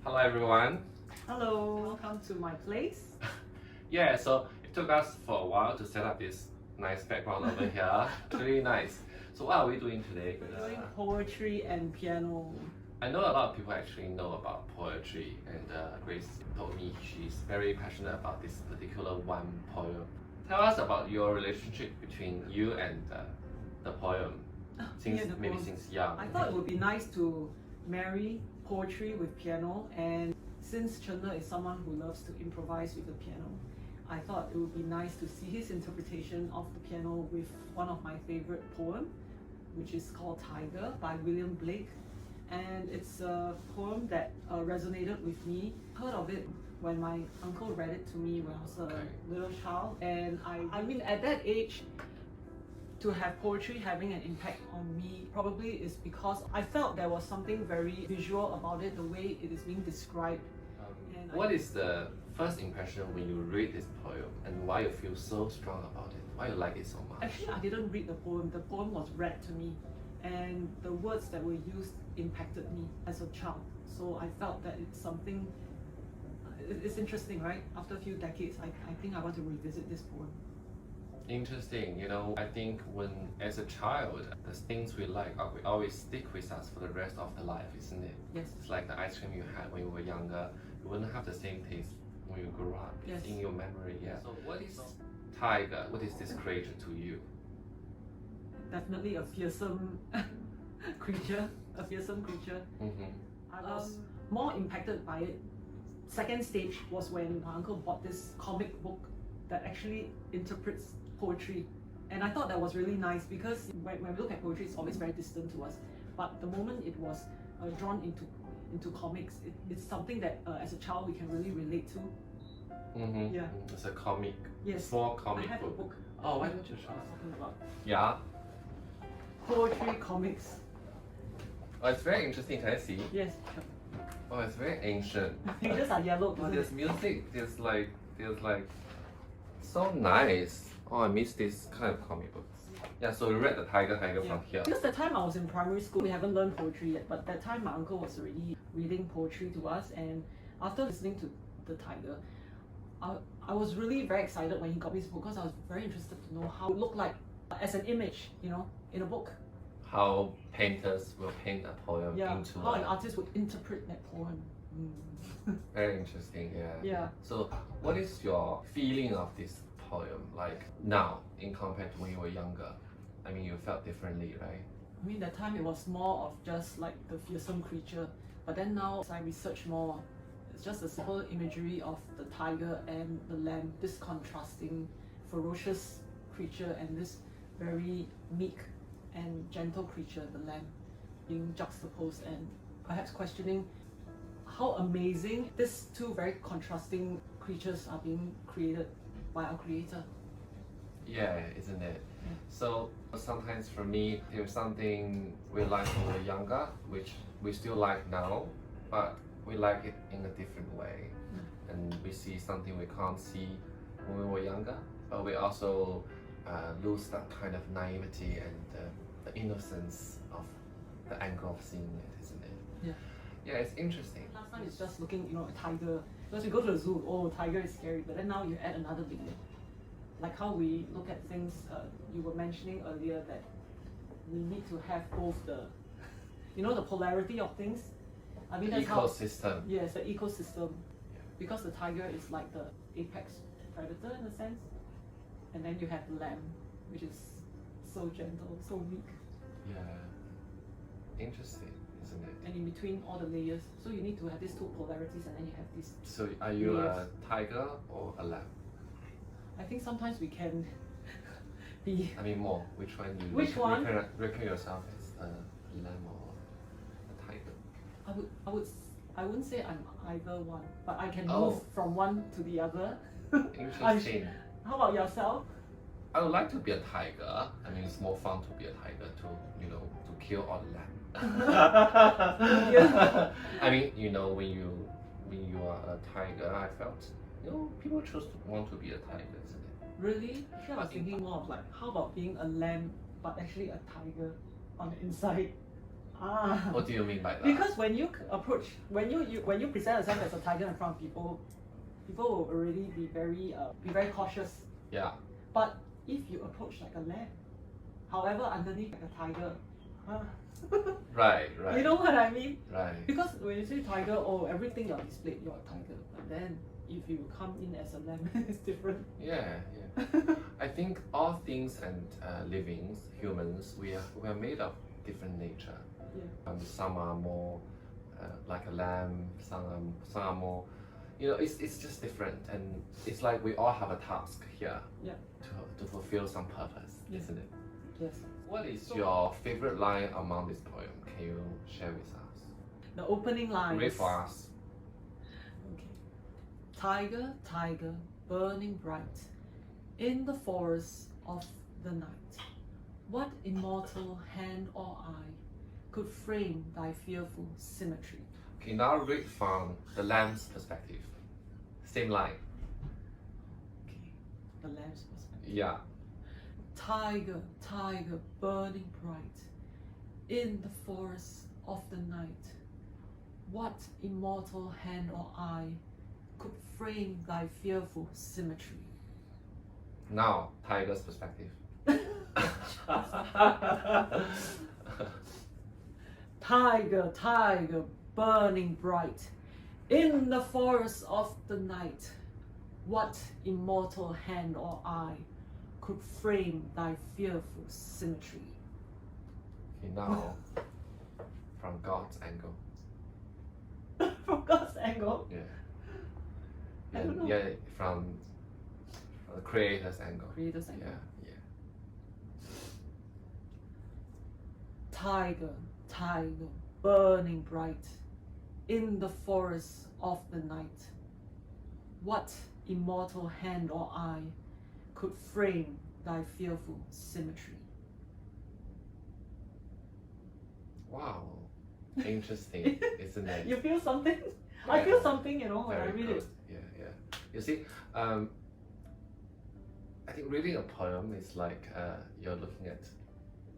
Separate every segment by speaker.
Speaker 1: Hello everyone.
Speaker 2: Hello, welcome to my place.
Speaker 1: Yeah, so it took us for a while to set up this nice background over here. It's really nice. So what are we doing today?
Speaker 2: We're doing poetry and piano.
Speaker 1: I know a lot of people actually know about poetry, and Grace told me she's very passionate about this particular one poem. Tell us about your relationship between you and the poem, since young.
Speaker 2: I thought it would be nice to marry poetry with piano, and since Chen is someone who loves to improvise with the piano, I thought it would be nice to see his interpretation of the piano with one of my favorite poems, which is called Tyger by William Blake. And it's a poem that resonated with me. Heard of it when my uncle read it to me when I was a little child. And I mean, at that age, to have poetry having an impact on me probably is because I felt there was something very visual about it, the way it is being described.
Speaker 1: What is the first impression when you read this poem, and why you feel so strong about it? Why you like it so much?
Speaker 2: Actually, I didn't read the poem. The poem was read to me, and the words that were used impacted me as a child. So I felt that it's something, it's interesting, right? After a few decades, I think I want to revisit this poem.
Speaker 1: Interesting. I think when as a child, the things we like will always stick with us for the rest of the life, isn't it?
Speaker 2: Yes.
Speaker 1: It's like the ice cream you had when you were younger. You wouldn't have the same taste when you grew up.
Speaker 2: Yes.
Speaker 1: It's in your memory. Yeah. So what is Tyger? What is this creature to you?
Speaker 2: Definitely a fearsome creature. A fearsome creature. I was more impacted by it. Second stage was when my uncle bought this comic book that actually interprets poetry, and I thought that was really nice because when we look at poetry, it's always very distant to us. But the moment it was drawn into comics, it's something that as a child we can really relate to. Yeah.
Speaker 1: It's a comic.
Speaker 2: Yes.
Speaker 1: Small comic
Speaker 2: I have
Speaker 1: book.
Speaker 2: a book.
Speaker 1: Oh, why don't you show
Speaker 2: I was
Speaker 1: us?
Speaker 2: talking about
Speaker 1: Yeah.
Speaker 2: poetry, comics.
Speaker 1: Oh, it's very interesting. Can I see?
Speaker 2: Yes.
Speaker 1: Oh, it's very ancient.
Speaker 2: Pages are yellow.
Speaker 1: Oh,
Speaker 2: Isn't
Speaker 1: there's
Speaker 2: it?
Speaker 1: music. There's like so nice. Oh, I miss this kind of comic books. Yeah, so we read the Tyger from here.
Speaker 2: Because the time I was in primary school, we haven't learned poetry yet, but that time my uncle was already reading poetry to us, and after listening to the Tyger, I was really very excited when he got me this book because I was very interested to know how it looked like as an image, in a book.
Speaker 1: How painters will paint a poem into
Speaker 2: how an artist would interpret that poem.
Speaker 1: Very interesting, yeah.
Speaker 2: Yeah.
Speaker 1: So what is your feeling of this poem like now in compared to when you were younger? I mean, you felt differently, right?
Speaker 2: I mean, that time it was more of just like the fearsome creature, but then now as I research more, it's just a simple imagery of the tiger and the lamb, this contrasting ferocious creature and this very meek and gentle creature, the lamb, being juxtaposed and perhaps questioning how amazing these two very contrasting creatures are being created by our creator.
Speaker 1: Yeah, isn't it? So sometimes for me, there's something we like when we were younger, which we still like now, but we like it in a different way. And we see something we can't see when we were younger, but we also lose that kind of naivety and the innocence of the angle of seeing it, isn't it?
Speaker 2: Yeah.
Speaker 1: Yeah, it's interesting.
Speaker 2: Last time it's just looking, a tiger. Because we go to the zoo, oh, tiger is scary, but then now you add another layer. Like how we look at things, you were mentioning earlier that we need to have both the polarity of things. I mean,
Speaker 1: The
Speaker 2: that's
Speaker 1: ecosystem.
Speaker 2: Yes, the ecosystem. Because the tiger is like the apex predator in a sense, and then you have the lamb, which is so gentle, so meek.
Speaker 1: Yeah. Interesting, isn't it?
Speaker 2: And in between all the layers, so you need to have these two polarities, and then you have these.
Speaker 1: So are you a
Speaker 2: layers.
Speaker 1: tiger or a lamb?
Speaker 2: I think sometimes we can be.
Speaker 1: I mean more. Which one you reckon yourself as a lamb or a tiger?
Speaker 2: I wouldn't say I'm either one, but I can move from one to the other.
Speaker 1: Interesting.
Speaker 2: How about yourself?
Speaker 1: I would like to be a tiger. I mean, it's more fun to be a tiger to kill all the lamb. I mean, when you are a tiger, I felt, people choose to want to be a tiger, isn't it?
Speaker 2: Really? Actually, I was thinking more of like, how about being a lamb but actually a tiger on the inside? Ah.
Speaker 1: What do you mean by that?
Speaker 2: Because when you approach, when you present yourself as a tiger in front of people, people will already be very cautious.
Speaker 1: Yeah.
Speaker 2: But if you approach like a lamb, however, underneath like a tiger,
Speaker 1: Right.
Speaker 2: you know what I mean?
Speaker 1: Right.
Speaker 2: Because when you say tiger, oh, everything you're displayed, you're a tiger. But then if you come in as a lamb, it's different.
Speaker 1: Yeah. I think all things and livings, humans, we are made of different nature.
Speaker 2: Yeah.
Speaker 1: Some are more like a lamb, some are more, it's just different, and it's like we all have a task here.
Speaker 2: Yeah.
Speaker 1: To fulfill some purpose, isn't it?
Speaker 2: Yes.
Speaker 1: What is your favorite line among this poem? Can you share with us?
Speaker 2: The opening lines.
Speaker 1: Read for us.
Speaker 2: Okay. Tiger, tiger, burning bright, in the forest of the night, what immortal hand or eye could frame thy fearful symmetry?
Speaker 1: Okay, now read from the lamb's perspective. Same line.
Speaker 2: Okay. The lamb's perspective.
Speaker 1: Yeah.
Speaker 2: Tiger, tiger, burning bright, in the forest of the night, what immortal hand or eye could frame thy fearful symmetry?
Speaker 1: Now, tiger's perspective.
Speaker 2: Tiger, tiger, burning bright, in the forest of the night, what immortal hand or eye could frame thy fearful symmetry?
Speaker 1: Okay, now, from God's angle.
Speaker 2: From God's angle?
Speaker 1: Yeah.
Speaker 2: I don't know.
Speaker 1: Yeah, from the creator's angle.
Speaker 2: Creator's angle.
Speaker 1: Yeah.
Speaker 2: Tiger, tiger, burning bright, in the forest of the night, what immortal hand or eye could frame thy fearful symmetry?
Speaker 1: Wow. Interesting, isn't it?
Speaker 2: You feel something? I
Speaker 1: Yeah.
Speaker 2: feel something, when I
Speaker 1: Very
Speaker 2: read
Speaker 1: good.
Speaker 2: it.
Speaker 1: Yeah. You see, I think reading a poem is like you're looking at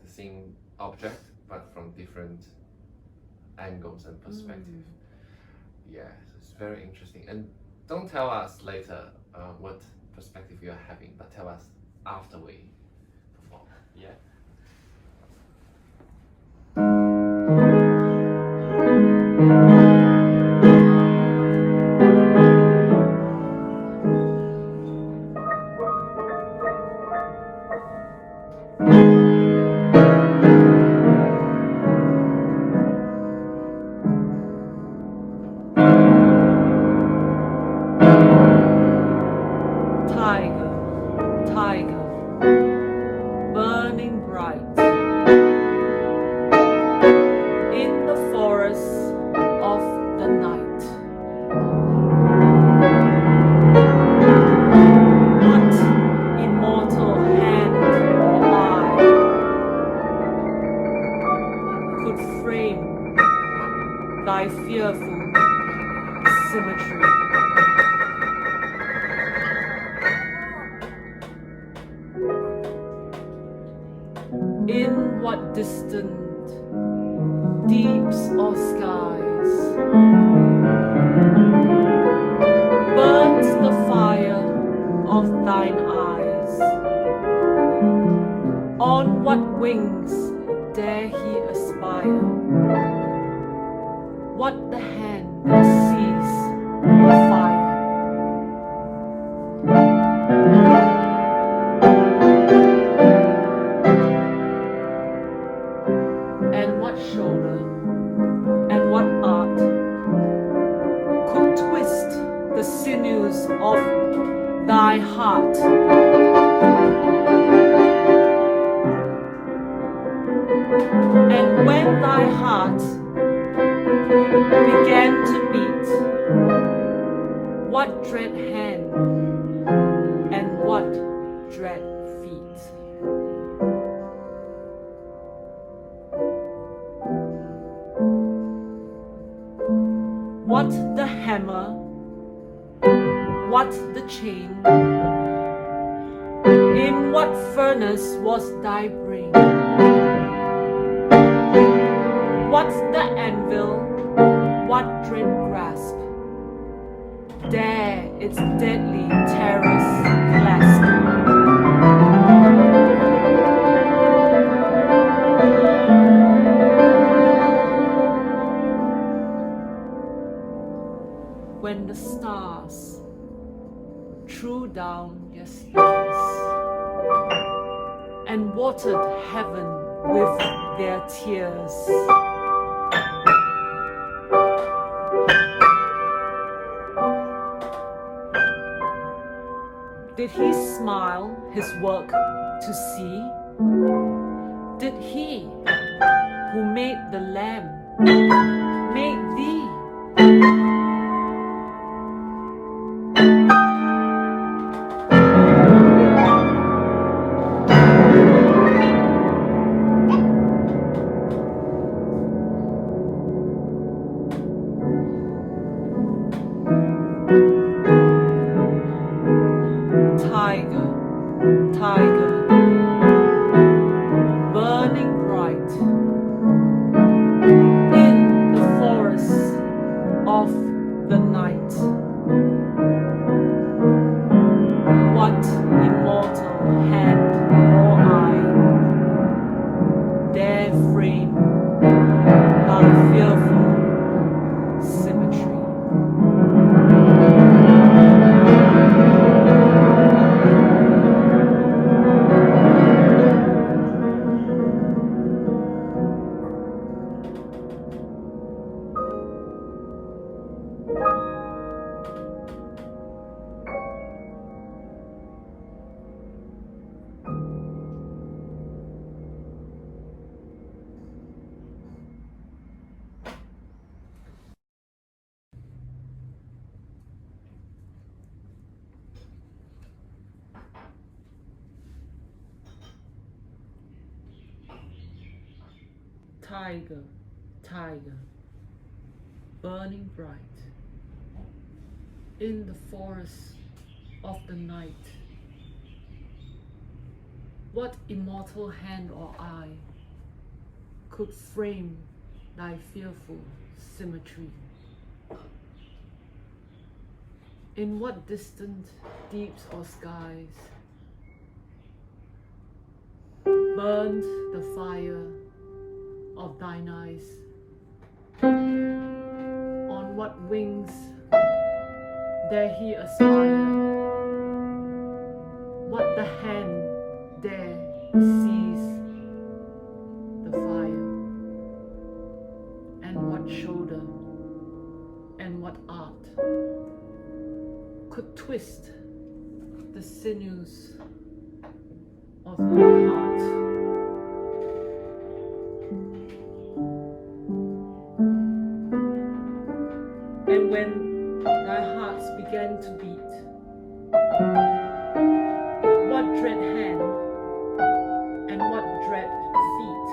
Speaker 1: the same object but from different angles and perspective. Yeah, so it's very interesting. And don't tell us later what perspective you're having, but tell us after we perform. Yeah.
Speaker 2: Tiger, tiger, burning bright, in the forest of the night, what immortal hand or eye could frame thy fearful symmetry? In what distant deeps or skies burns the fire of thine eyes? On what wings dare he aspire? What the hand that sees the fire? And what shoulder and what art could twist the sinews of thy heart? And when thy heart began to beat, what dread hand and what dread feet? What the hammer, what the chain? In what furnace was thy brain? What's the anvil? What dread grasp? There its deadly terrors clasp. When the stars threw down their spears and watered heaven with their tears, did he smile his work to see? Did he who made the lamb make thee? Tyger, Tyger, burning bright in the forest of the night. What immortal hand or eye dare frame thy fearful symmetry? Tyger, Tyger, burning bright in the forest of the night. What immortal hand or eye could frame thy fearful symmetry? In what distant deeps or skies burned the fire of thine eyes? On what wings dare he aspire? What the hand dare seize the fire? And what shoulder and what art could twist the sinews of my heart? And when thy hearts began to beat, what dread hand and what dread feet?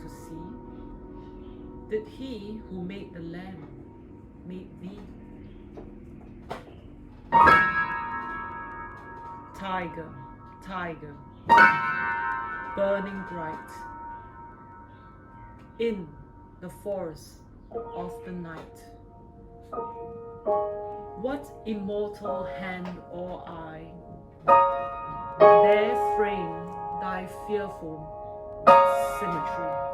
Speaker 2: To see? Did he who made the lamb make thee? Tyger, Tyger, burning bright in the forest of the night. What immortal hand or eye dare frame die fearful with symmetry.